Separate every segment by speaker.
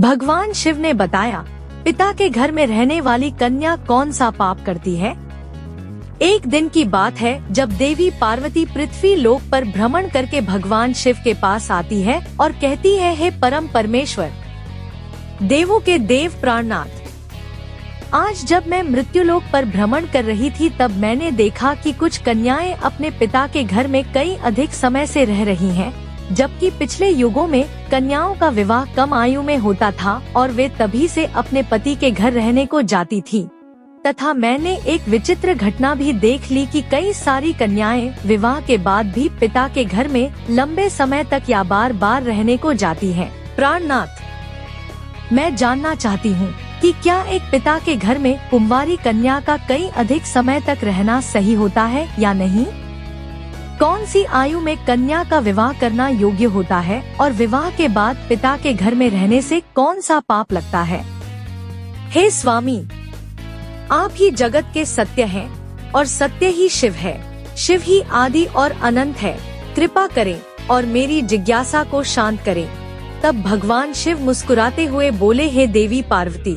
Speaker 1: भगवान शिव ने बताया, पिता के घर में रहने वाली कन्या कौन सा पाप करती है। एक दिन की बात है जब देवी पार्वती पृथ्वी लोक पर भ्रमण करके भगवान शिव के पास आती है और कहती है, हे परम परमेश्वर, देवों के देव प्राणनाथ, आज जब मैं मृत्युलोक पर भ्रमण कर रही थी तब मैंने देखा कि कुछ कन्याएं अपने पिता के घर में कई अधिक समय से रह रही हैं, जबकि पिछले युगों में कन्याओं का विवाह कम आयु में होता था और वे तभी से अपने पति के घर रहने को जाती थीं। तथा मैंने एक विचित्र घटना भी देख ली कि कई सारी कन्याएं विवाह के बाद भी पिता के घर में लंबे समय तक या बार बार रहने को जाती हैं। प्राणनाथ, मैं जानना चाहती हूँ कि क्या एक पिता के घर में कुंवारी कन्या का कई अधिक समय तक रहना सही होता है या नहीं? कौन सी आयु में कन्या का विवाह करना योग्य होता है और विवाह के बाद पिता के घर में रहने से कौन सा पाप लगता है? हे स्वामी, आप ही जगत के सत्य हैं और सत्य ही शिव है। शिव ही आदि और अनंत है। कृपा करें और मेरी जिज्ञासा को शांत करें। तब भगवान शिव मुस्कुराते हुए बोले, हे देवी पार्वती,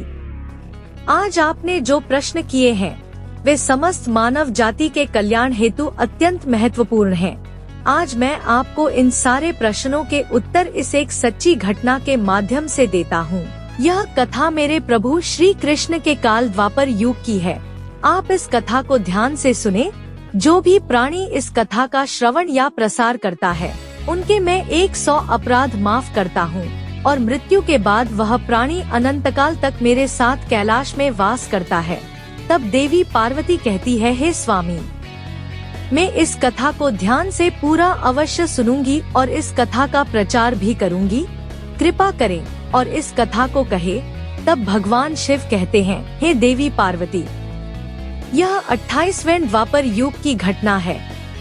Speaker 1: आज आपने जो प्रश्न किए हैं वे समस्त मानव जाति के कल्याण हेतु अत्यंत महत्वपूर्ण हैं। आज मैं आपको इन सारे प्रश्नों के उत्तर इस एक सच्ची घटना के माध्यम से देता हूँ। यह कथा मेरे प्रभु श्री कृष्ण के काल द्वापर युग की है। आप इस कथा को ध्यान से सुने। जो भी प्राणी इस कथा का श्रवण या प्रसार करता है उनके मैं 100 अपराध माफ करता हूँ और मृत्यु के बाद वह प्राणी अनंतकाल तक मेरे साथ कैलाश में वास करता है। तब देवी पार्वती कहती है, हे स्वामी, मैं इस कथा को ध्यान से पूरा अवश्य सुनूंगी और इस कथा का प्रचार भी करूंगी। कृपा करें और इस कथा को कहे। तब भगवान शिव कहते हैं, हे देवी पार्वती, यह 28वें द्वापर युग की घटना है।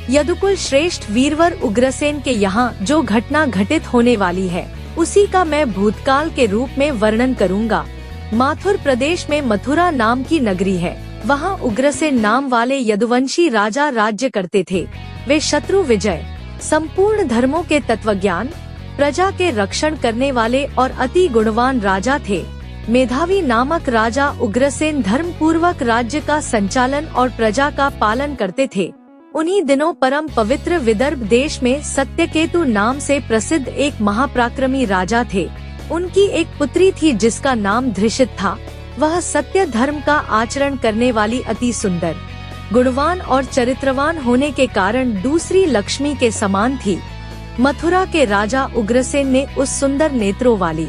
Speaker 1: यदुकुल श्रेष्ठ वीरवर उग्रसेन के यहाँ जो घटना घटित होने वाली है उसी का मैं भूतकाल के रूप में वर्णन करूँगा। माथुर प्रदेश में मथुरा नाम की नगरी है। वहाँ उग्रसेन नाम वाले यदुवंशी राजा राज्य करते थे। वे शत्रु विजय, संपूर्ण धर्मों के तत्वज्ञान, प्रजा के रक्षण करने वाले और अति गुणवान राजा थे। मेधावी नामक राजा उग्रसेन धर्म पूर्वक राज्य का संचालन और प्रजा का पालन करते थे। उन्हीं दिनों परम पवित्र विदर्भ देश में सत्यकेतु नाम से प्रसिद्ध एक महापराक्रमी राजा थे। उनकी एक पुत्री थी जिसका नाम धृषित था। वह सत्य धर्म का आचरण करने वाली अति सुंदर, गुणवान और चरित्रवान होने के कारण दूसरी लक्ष्मी के समान थी। मथुरा के राजा उग्रसेन ने उस सुंदर नेत्रों वाली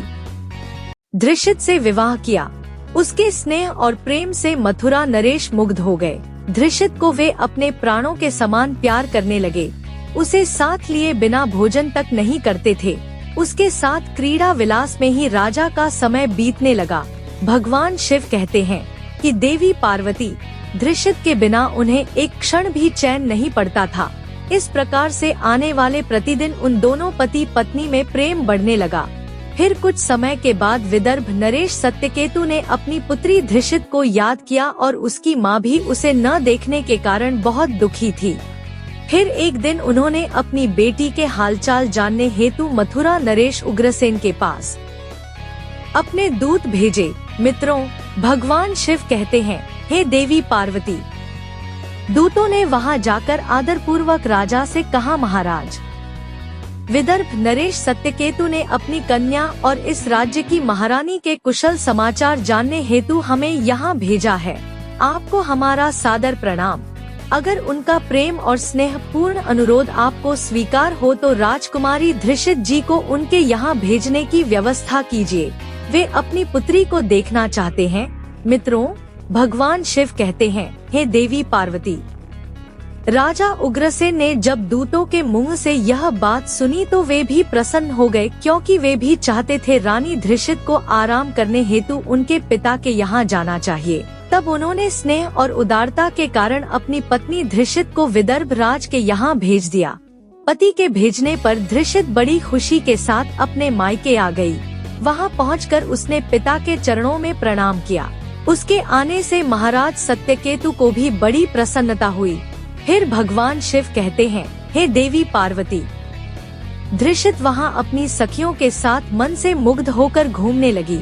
Speaker 1: धृषित से विवाह किया। उसके स्नेह और प्रेम से मथुरा नरेश मुग्ध हो गए। धृषित को वे अपने प्राणों के समान प्यार करने लगे। उसे साथ लिए बिना भोजन तक नहीं करते थे। उसके साथ क्रीड़ा विलास में ही राजा का समय बीतने लगा। भगवान शिव कहते हैं कि देवी पार्वती, धृषित के बिना उन्हें एक क्षण भी चैन नहीं पड़ता था। इस प्रकार से आने वाले प्रतिदिन उन दोनों पति पत्नी में प्रेम बढ़ने लगा। फिर कुछ समय के बाद विदर्भ नरेश सत्यकेतु ने अपनी पुत्री धृषित को याद किया और उसकी माँ भी उसे न देखने के कारण बहुत दुखी थी। फिर एक दिन उन्होंने अपनी बेटी के हालचाल जानने हेतु मथुरा नरेश उग्रसेन के पास अपने दूत भेजे। मित्रों, भगवान शिव कहते हैं, हे देवी पार्वती, दूतों ने वहां जाकर आदर पूर्वक राजा से कहा, महाराज, विदर्भ नरेश सत्यकेतु ने अपनी कन्या और इस राज्य की महारानी के कुशल समाचार जानने हेतु हमें यहाँ भेजा है। आपको हमारा सादर प्रणाम। अगर उनका प्रेम और स्नेह पूर्ण अनुरोध आपको स्वीकार हो तो राजकुमारी धृषित जी को उनके यहाँ भेजने की व्यवस्था कीजिए। वे अपनी पुत्री को देखना चाहते हैं। मित्रों, भगवान शिव कहते हैं, हे देवी पार्वती, राजा उग्रसेन ने जब दूतों के मुंह से यह बात सुनी तो वे भी प्रसन्न हो गए, क्योंकि वे भी चाहते थे रानी धृषित को आराम करने हेतु उनके पिता के यहाँ जाना चाहिए। तब उन्होंने स्नेह और उदारता के कारण अपनी पत्नी धृषित को विदर्भ राज के यहाँ भेज दिया। पति के भेजने पर धृषित बड़ी खुशी के साथ अपने मायके आ गई। वहाँ पहुंचकर उसने पिता के चरणों में प्रणाम किया। उसके आने से महाराज सत्यकेतु को भी बड़ी प्रसन्नता हुई। फिर भगवान शिव कहते हैं, हे देवी पार्वती, धृषित वहाँ अपनी सखियों के साथ मन से मुग्ध होकर घूमने लगी।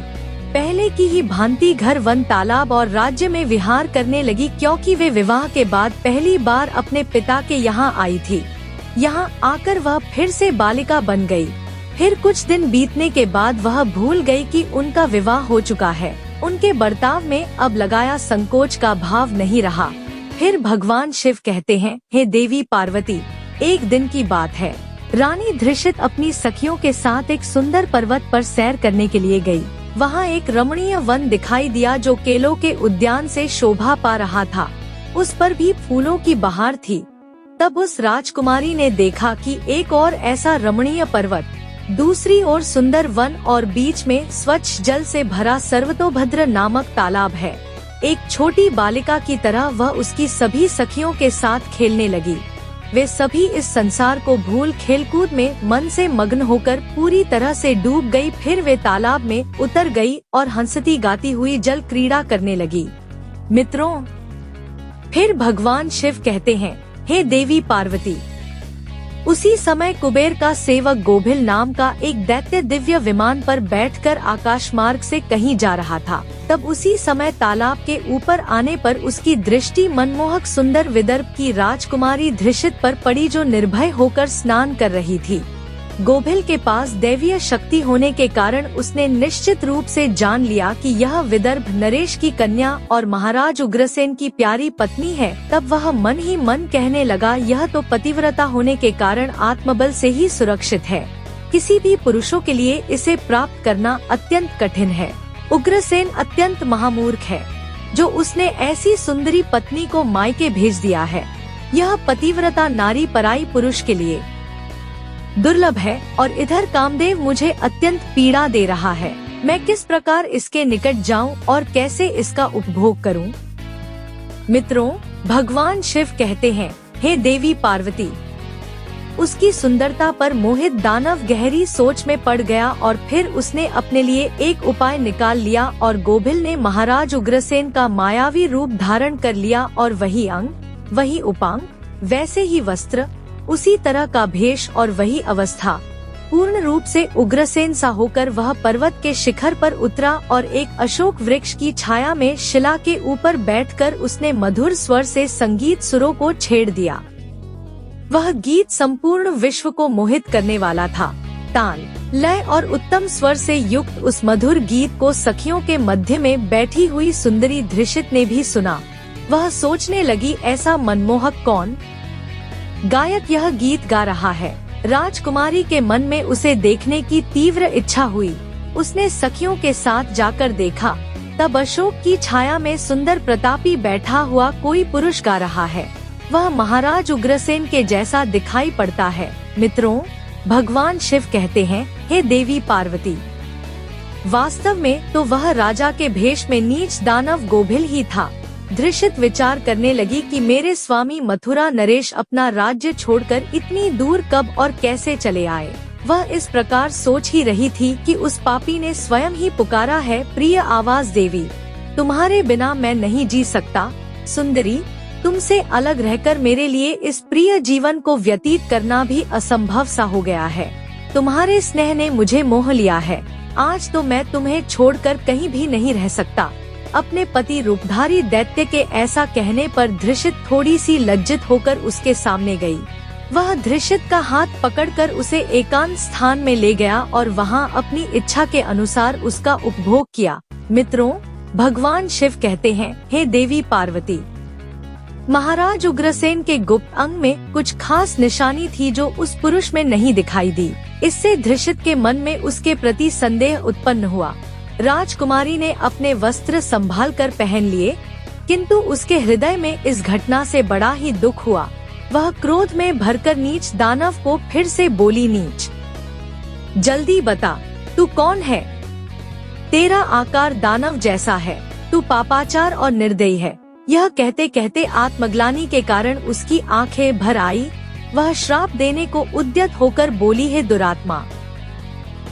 Speaker 1: पहले की ही भांति घर, वन, तालाब और राज्य में विहार करने लगी, क्योंकि वे विवाह के बाद पहली बार अपने पिता के यहाँ आई थी। यहाँ आकर वह फिर से बालिका बन गई। फिर कुछ दिन बीतने के बाद वह भूल गई कि उनका विवाह हो चुका है। उनके बर्ताव में अब लगाया संकोच का भाव नहीं रहा। फिर भगवान शिव कहते हैं, हे देवी पार्वती, एक दिन की बात है, रानी धृषित अपनी सखियों के साथ एक सुंदर पर्वत पर सैर करने के लिए गई। वहाँ एक रमणीय वन दिखाई दिया जो केलों के उद्यान से शोभा पा रहा था। उस पर भी फूलों की बहार थी। तब उस राजकुमारी ने देखा कि एक और ऐसा रमणीय पर्वत, दूसरी ओर सुंदर वन और बीच में स्वच्छ जल से भरा सर्वतोभद्र नामक तालाब है। एक छोटी बालिका की तरह वह उसकी सभी सखियों के साथ खेलने लगी। वे सभी इस संसार को भूल खेलकूद में मन से मग्न होकर पूरी तरह से डूब गई। फिर वे तालाब में उतर गई और हंसती गाती हुई जल क्रीड़ा करने लगी। मित्रों, फिर भगवान शिव कहते हैं, हे देवी पार्वती, उसी समय कुबेर का सेवक गोभिल नाम का एक दैत्य दिव्य विमान पर बैठकर आकाश मार्ग से कहीं जा रहा था। तब उसी समय तालाब के ऊपर आने पर उसकी दृष्टि मनमोहक सुंदर विदर्भ की राजकुमारी धृषित पर पड़ी, जो निर्भय होकर स्नान कर रही थी। गोभिल के पास दैवीय शक्ति होने के कारण उसने निश्चित रूप से जान लिया कि यह विदर्भ नरेश की कन्या और महाराज उग्रसेन की प्यारी पत्नी है। तब वह मन ही मन कहने लगा, यह तो पतिव्रता होने के कारण आत्मबल से ही सुरक्षित है। किसी भी पुरुषों के लिए इसे प्राप्त करना अत्यंत कठिन है। उग्रसेन अत्यंत महामूर्ख है, जो उसने ऐसी सुंदरी पत्नी को मायके भेज दिया है। यह पतिव्रता नारी पराई पुरुष के लिए दुर्लभ है, और इधर कामदेव मुझे अत्यंत पीड़ा दे रहा है। मैं किस प्रकार इसके निकट जाऊं और कैसे इसका उपभोग करूं? मित्रों, भगवान शिव कहते हैं, हे देवी पार्वती, उसकी सुंदरता पर मोहित दानव गहरी सोच में पड़ गया और फिर उसने अपने लिए एक उपाय निकाल लिया और गोभिल ने महाराज उग्रसेन का मायावी रूप धारण कर लिया और वही अंग, वही उपांग, वैसे ही वस्त्र, उसी तरह का भेष और वही अवस्था, पूर्ण रूप से उग्रसेन सा होकर वह पर्वत के शिखर पर उतरा और एक अशोक वृक्ष की छाया में शिला के ऊपर बैठकर उसने मधुर स्वर से संगीत सुरों को छेड़ दिया। वह गीत संपूर्ण विश्व को मोहित करने वाला था। ताल, लय और उत्तम स्वर से युक्त उस मधुर गीत को सखियों के मध्य में बैठी हुई सुंदरी धृषित ने भी सुना। वह सोचने लगी, ऐसा मनमोहक कौन गायक यह गीत गा रहा है। राजकुमारी के मन में उसे देखने की तीव्र इच्छा हुई। उसने सखियों के साथ जाकर देखा, तब अशोक की छाया में सुंदर प्रतापी बैठा हुआ कोई पुरुष गा रहा है। वह महाराज उग्रसेन के जैसा दिखाई पड़ता है। मित्रों, भगवान शिव कहते हैं, हे देवी पार्वती, वास्तव में तो वह राजा के भेष में नीच दानव गोभिल ही था। धृषित विचार करने लगी कि मेरे स्वामी मथुरा नरेश अपना राज्य छोड़कर इतनी दूर कब और कैसे चले आए। वह इस प्रकार सोच ही रही थी कि उस पापी ने स्वयं ही पुकारा है, प्रिय आवाज देवी, तुम्हारे बिना मैं नहीं जी सकता। सुंदरी, तुमसे अलग रहकर मेरे लिए इस प्रिय जीवन को व्यतीत करना भी असंभव सा हो गया है। तुम्हारे स्नेह ने मुझे मोह लिया है। आज तो मैं तुम्हें छोड़कर कहीं भी नहीं रह सकता। अपने पति रूपधारी दैत्य के ऐसा कहने पर धृषित थोड़ी सी लज्जित होकर उसके सामने गई। वह धृषित का हाथ पकड़कर उसे एकांत स्थान में ले गया और वहां अपनी इच्छा के अनुसार उसका उपभोग किया। मित्रों, भगवान शिव कहते हैं, हे देवी पार्वती, महाराज उग्रसेन के गुप्त अंग में कुछ खास निशानी थी जो उस पुरुष में नहीं दिखाई दी। इससे धृषित के मन में उसके प्रति संदेह उत्पन्न हुआ। राजकुमारी ने अपने वस्त्र संभाल कर पहन लिए, किंतु उसके हृदय में इस घटना से बड़ा ही दुख हुआ। वह क्रोध में भरकर नीच दानव को फिर से बोली, नीच, जल्दी बता, तू कौन है? तेरा आकार दानव जैसा है, तू पापाचार और निर्दयी है। यह कहते कहते आत्मग्लानि के कारण उसकी आंखें भर आई। वह श्राप देने को उद्यत होकर बोली, है दुरात्मा,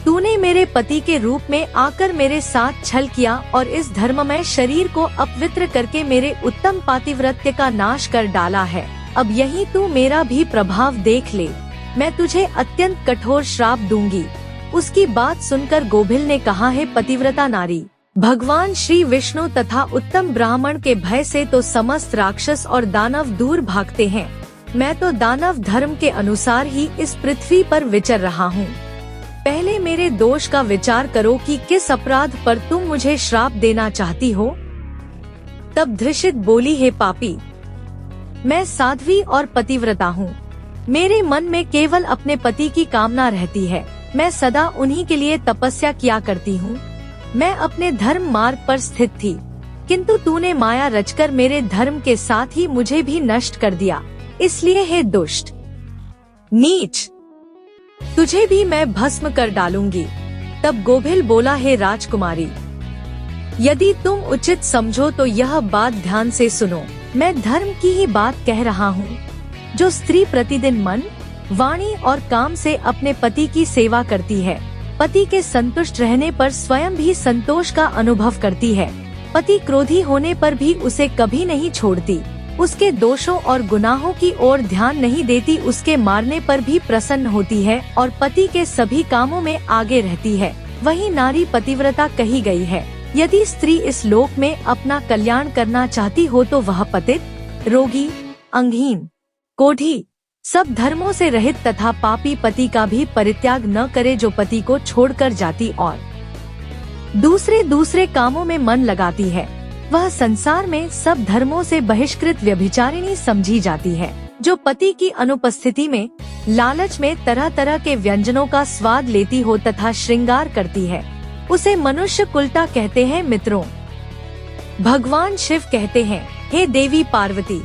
Speaker 1: तूने मेरे पति के रूप में आकर मेरे साथ छल किया और इस धर्ममय शरीर को अपवित्र करके मेरे उत्तम पातिव्रत्य का नाश कर डाला है। अब यही तू मेरा भी प्रभाव देख ले। मैं तुझे अत्यंत कठोर श्राप दूंगी। उसकी बात सुनकर गोभिल ने कहा, हे पतिव्रता नारी, भगवान श्री विष्णु तथा उत्तम ब्राह्मण के भय से तो समस्त राक्षस और दानव दूर भागते हैं। मैं तो दानव धर्म के अनुसार ही इस पृथ्वी पर विचर रहा हूँ। पहले मेरे दोष का विचार करो कि किस अपराध पर तुम मुझे श्राप देना चाहती हो। तब धृषित बोली, हे पापी, मैं साध्वी और पतिव्रता हूँ। मेरे मन में केवल अपने पति की कामना रहती है। मैं सदा उन्हीं के लिए तपस्या किया करती हूँ। मैं अपने धर्म मार्ग पर स्थित थी, किंतु तूने माया रचकर मेरे धर्म के साथ ही मुझे भी नष्ट कर दिया। इसलिए हे दुष्ट, नीच, तुझे भी मैं भस्म कर डालूंगी। तब गोभिल बोला, हे राजकुमारी, यदि तुम उचित समझो तो यह बात ध्यान से सुनो। मैं धर्म की ही बात कह रहा हूँ। जो स्त्री प्रतिदिन मन, वाणी और काम से अपने पति की सेवा करती है, पति के संतुष्ट रहने पर स्वयं भी संतोष का अनुभव करती है, पति क्रोधी होने पर भी उसे कभी नहीं छोड़ती, उसके दोषों और गुनाहों की ओर ध्यान नहीं देती, उसके मारने पर भी प्रसन्न होती है और पति के सभी कामों में आगे रहती है, वही नारी पतिव्रता कही गई है। यदि स्त्री इस लोक में अपना कल्याण करना चाहती हो तो वह पतित, रोगी, अंगहीन, कोढ़ी, सब धर्मों से रहित तथा पापी पति का भी परित्याग न करे, जो पति को छोड़कर जाती और दूसरे कामों में मन लगाती है, वह संसार में सब धर्मों से बहिष्कृत व्यभिचारिणी समझी जाती है। जो पति की अनुपस्थिति में लालच में तरह तरह के व्यंजनों का स्वाद लेती हो तथा श्रृंगार करती है, उसे मनुष्य कुलटा कहते हैं। मित्रों, भगवान शिव कहते हैं, हे देवी पार्वती।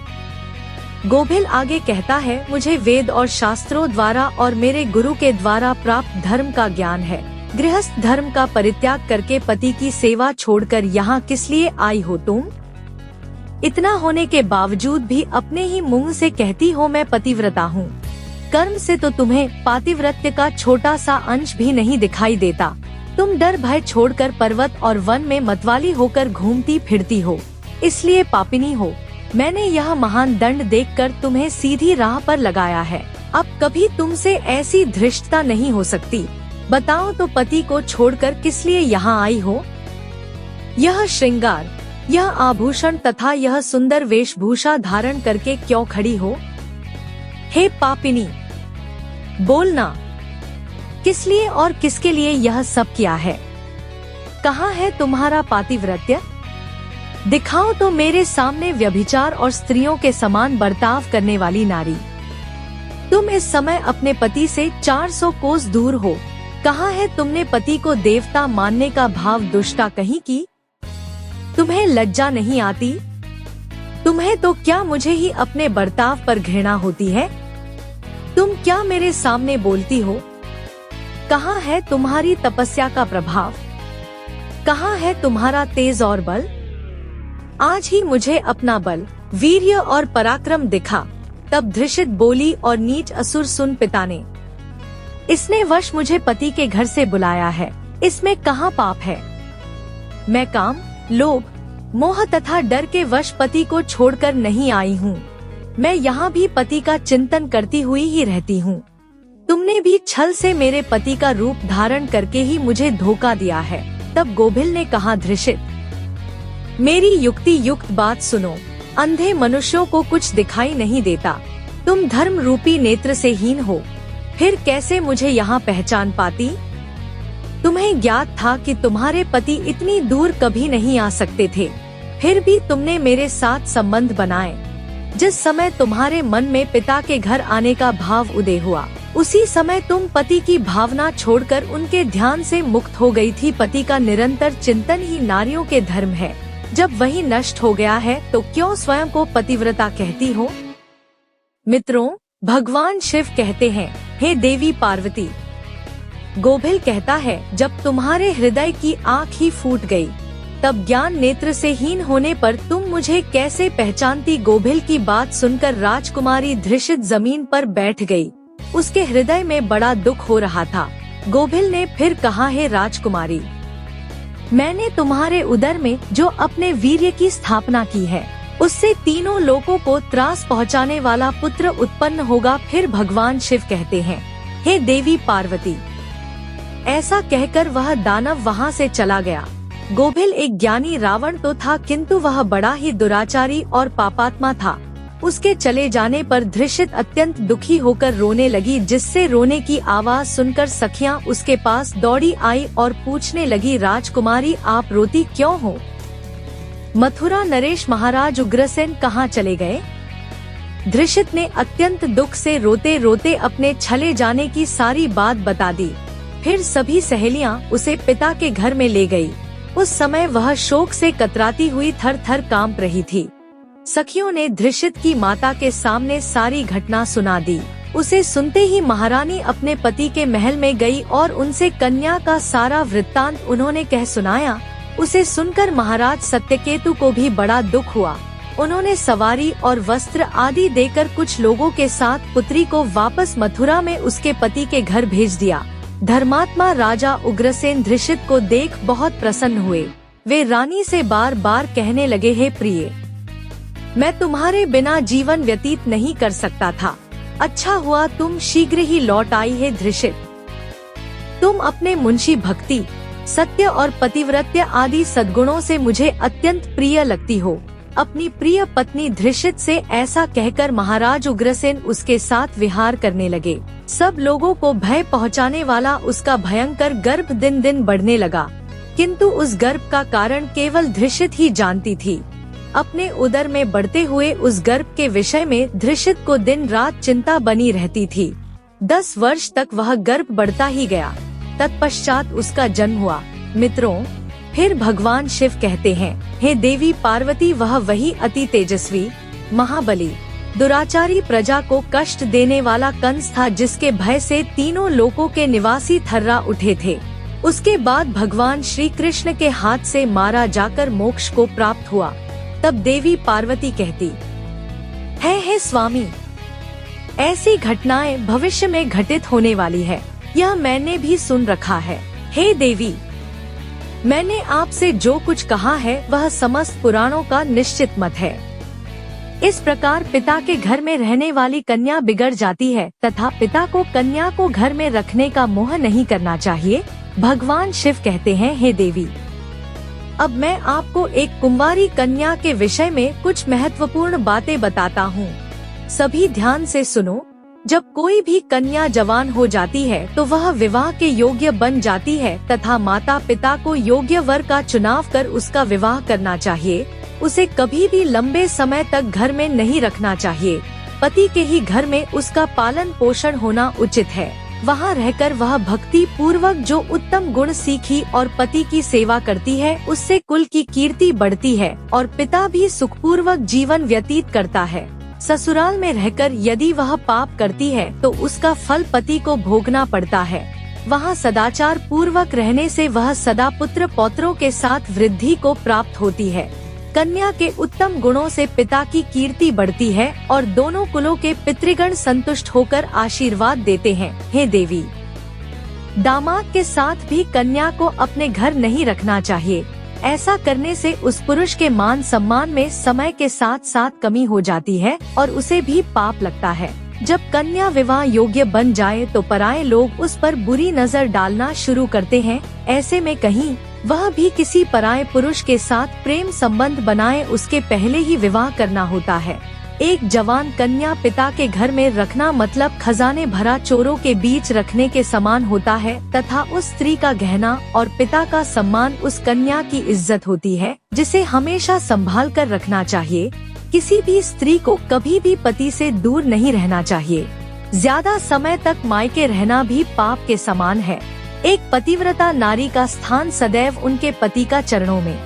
Speaker 1: गोभिल आगे कहता है, मुझे वेद और शास्त्रों द्वारा और मेरे गुरु के द्वारा प्राप्त धर्म का ज्ञान है। गृहस्थ धर्म का परित्याग करके पति की सेवा छोड़कर यहाँ किस लिए आई हो तुम? इतना होने के बावजूद भी अपने ही मुंह से कहती हो मैं पतिव्रता हूँ। कर्म से तो तुम्हें पातिव्रत्य का छोटा सा अंश भी नहीं दिखाई देता। तुम डर भय छोड़कर पर्वत और वन में मतवाली होकर घूमती फिरती हो, इसलिए पापिनी हो। मैंने यह महान दंड देखकर तुम्हें सीधी राह पर लगाया है। अब कभी तुमसे ऐसी धृष्टता नहीं हो सकती। बताओ तो पति को छोड़कर किस लिए यहाँ आई हो? यह श्रृंगार, यह आभूषण तथा यह सुंदर वेशभूषा धारण करके क्यों खड़ी हो? हे पापिनी, बोलना, किस लिए और किसके लिए यह सब किया है? कहाँ है तुम्हारा पातिव्रत्य? दिखाओ तो मेरे सामने व्यभिचार और स्त्रियों के समान बर्ताव करने वाली नारी। तुम इस समय अपने पति से 400 कोस दूर हो। कहाँ है तुमने पति को देवता मानने का भाव दुष्टा कहीं की? तुम्हें लज्जा नहीं आती? तुम्हें तो क्या मुझे ही अपने बर्ताव पर घृणा होती है? तुम क्या मेरे सामने बोलती हो? कहाँ है तुम्हारी तपस्या का प्रभाव? कहाँ है तुम्हारा तेज और बल? आज ही मुझे अपना बल, वीर्य और पराक्रम दिखा। तब धृषित बोली, और नीच असुर सुन पिताने, इसने वश मुझे पति के घर से बुलाया है, इसमें कहाँ पाप है? मैं काम, लोभ, मोह तथा डर के वश पति को छोड़कर नहीं आई हूँ। मैं यहाँ भी पति का चिंतन करती हुई ही रहती हूँ। तुमने भी छल से मेरे पति का रूप धारण करके ही मुझे धोखा दिया है। तब गोभिल ने कहा, धृषित, मेरी युक्ति युक्त बात सुनो। अंधे मनुष्यों को कुछ दिखाई नहीं देता। तुम धर्म रूपी नेत्र से हीन हो, फिर कैसे मुझे यहाँ पहचान पाती? तुम्हें ज्ञात था कि तुम्हारे पति इतनी दूर कभी नहीं आ सकते थे, फिर भी तुमने मेरे साथ संबंध बनाए। जिस समय तुम्हारे मन में पिता के घर आने का भाव उदय हुआ, उसी समय तुम पति की भावना छोड़कर उनके ध्यान से मुक्त हो गई थी। पति का निरंतर चिंतन ही नारियों के धर्म है। जब वही नष्ट हो गया है तो क्यों स्वयं को पतिव्रता कहती हो? मित्रों, भगवान शिव कहते हैं, हे देवी पार्वती। गोभिल कहता है, जब तुम्हारे हृदय की आँख ही फूट गई, तब ज्ञान नेत्र से हीन होने पर तुम मुझे कैसे पहचानती? गोभिल की बात सुनकर राजकुमारी धृषित जमीन पर बैठ गई। उसके हृदय में बड़ा दुख हो रहा था। गोभिल ने फिर कहा, हे राजकुमारी, मैंने तुम्हारे उदर में जो अपने वीर्य की स्थापना की है, उससे तीनों लोगों को त्रास पहुंचाने वाला पुत्र उत्पन्न होगा। फिर भगवान शिव कहते हैं, हे देवी पार्वती। ऐसा कहकर वह दानव वहां से चला गया। गोभिल एक ज्ञानी रावण तो था, किंतु वह बड़ा ही दुराचारी और पापात्मा था। उसके चले जाने पर धृषित अत्यंत दुखी होकर रोने लगी, जिससे रोने की आवाज सुनकर सखियां उसके पास दौड़ी आई और पूछने लगी, राजकुमारी आप रोती क्यों हो? मथुरा नरेश महाराज उग्रसेन कहाँ चले गए? धृषित ने अत्यंत दुख से रोते रोते अपने चले जाने की सारी बात बता दी। फिर सभी सहेलियां उसे पिता के घर में ले गई। उस समय वह शोक से कतराती हुई थर थर कांप रही थी। सखियों ने धृषित की माता के सामने सारी घटना सुना दी। उसे सुनते ही महारानी अपने पति के महल में गई और उनसे कन्या का सारा वृत्तांत उन्होंने कह सुनाया। उसे सुनकर महाराज सत्यकेतु को भी बड़ा दुख हुआ। उन्होंने सवारी और वस्त्र आदि देकर कुछ लोगों के साथ पुत्री को वापस मथुरा में उसके पति के घर भेज दिया। धर्मात्मा राजा उग्रसेन धृषित को देख बहुत प्रसन्न हुए। वे रानी से बार बार कहने लगे, हे प्रिय, मैं तुम्हारे बिना जीवन व्यतीत नहीं कर सकता था। अच्छा हुआ तुम शीघ्र ही लौट आई है धृषित। तुम अपने मुंशी भक्ति, सत्य और पतिव्रत्य आदि सद्गुणों से मुझे अत्यंत प्रिय लगती हो। अपनी प्रिय पत्नी धृषित से ऐसा कहकर महाराज उग्रसेन उसके साथ विहार करने लगे। सब लोगों को भय पहुंचाने वाला उसका भयंकर गर्भ दिन दिन बढ़ने लगा, किंतु उस गर्भ का कारण केवल धृषित ही जानती थी। अपने उदर में बढ़ते हुए उस गर्भ के विषय में धृषित को दिन रात चिंता बनी रहती थी। 10 वर्ष तक वह गर्भ बढ़ता ही गया। तत्पश्चात उसका जन्म हुआ। मित्रों, फिर भगवान शिव कहते हैं, हे देवी पार्वती, वह वही अति तेजस्वी, महाबली, दुराचारी, प्रजा को कष्ट देने वाला कंस था, जिसके भय से तीनों लोकों के निवासी थर्रा उठे थे। उसके बाद भगवान श्री कृष्ण के हाथ से मारा जाकर मोक्ष को प्राप्त हुआ। तब देवी पार्वती कहती है, हे स्वामी, ऐसी घटनाएं भविष्य में घटित होने वाली है, यह मैंने भी सुन रखा है। हे देवी, मैंने आपसे जो कुछ कहा है वह समस्त पुराणों का निश्चित मत है। इस प्रकार पिता के घर में रहने वाली कन्या बिगड़ जाती है तथा पिता को कन्या को घर में रखने का मोह नहीं करना चाहिए। भगवान शिव कहते हैं, हे देवी, अब मैं आपको एक कुंवारी कन्या के विषय में कुछ महत्वपूर्ण बातें बताता हूँ। सभी ध्यान से सुनो। जब कोई भी कन्या जवान हो जाती है तो वह विवाह के योग्य बन जाती है तथा माता पिता को योग्य वर का चुनाव कर उसका विवाह करना चाहिए। उसे कभी भी लंबे समय तक घर में नहीं रखना चाहिए। पति के ही घर में उसका पालन पोषण होना उचित है। वहाँ रहकर वह भक्ति पूर्वक जो उत्तम गुण सीखी और पति की सेवा करती है, उससे कुल की कीर्ति बढ़ती है और पिता भी सुखपूर्वक जीवन व्यतीत करता है। ससुराल में रहकर यदि वह पाप करती है तो उसका फल पति को भोगना पड़ता है। वहाँ सदाचार पूर्वक रहने से वह सदा पुत्र पौत्रों के साथ वृद्धि को प्राप्त होती है। कन्या के उत्तम गुणों से पिता की कीर्ति बढ़ती है और दोनों कुलों के पितृगण संतुष्ट होकर आशीर्वाद देते हैं। हे देवी, दामाद के साथ भी कन्या को अपने घर नहीं रखना चाहिए। ऐसा करने से उस पुरुष के मान सम्मान में समय के साथ साथ कमी हो जाती है और उसे भी पाप लगता है। जब कन्या विवाह योग्य बन जाए तो पराये लोग उस पर बुरी नजर डालना शुरू करते हैं। ऐसे में कहीं वह भी किसी पराये पुरुष के साथ प्रेम संबंध बनाए, उसके पहले ही विवाह करना होता है। एक जवान कन्या पिता के घर में रखना मतलब खजाने भरा चोरों के बीच रखने के समान होता है तथा उस स्त्री का गहना और पिता का सम्मान उस कन्या की इज्जत होती है, जिसे हमेशा संभाल कर रखना चाहिए। किसी भी स्त्री को कभी भी पति से दूर नहीं रहना चाहिए। ज्यादा समय तक मायके रहना भी पाप के समान है। एक पतिव्रता नारी का स्थान सदैव उनके पति का चरणों में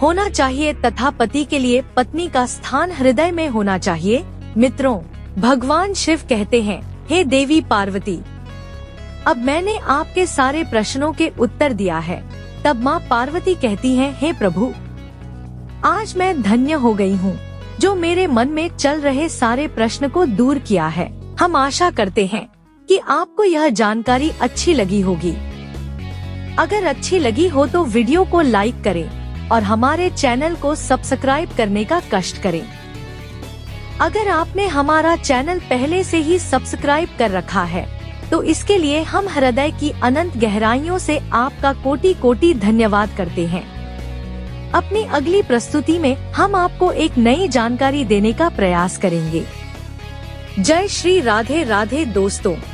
Speaker 1: होना चाहिए तथा पति के लिए पत्नी का स्थान हृदय में होना चाहिए। मित्रों, भगवान शिव कहते हैं, हे देवी पार्वती, अब मैंने आपके सारे प्रश्नों के उत्तर दिया है। तब माँ पार्वती कहती हैं, हे प्रभु, आज मैं धन्य हो गई हूँ, जो मेरे मन में चल रहे सारे प्रश्न को दूर किया है। हम आशा करते हैं कि आपको यह जानकारी अच्छी लगी होगी। अगर अच्छी लगी हो तो वीडियो को लाइक करें और हमारे चैनल को सब्सक्राइब करने का कष्ट करें। अगर आपने हमारा चैनल पहले से ही सब्सक्राइब कर रखा है तो इसके लिए हम हृदय की अनंत गहराइयों से आपका कोटि कोटि धन्यवाद करते हैं। अपनी अगली प्रस्तुति में हम आपको एक नई जानकारी देने का प्रयास करेंगे। जय श्री राधे राधे दोस्तों।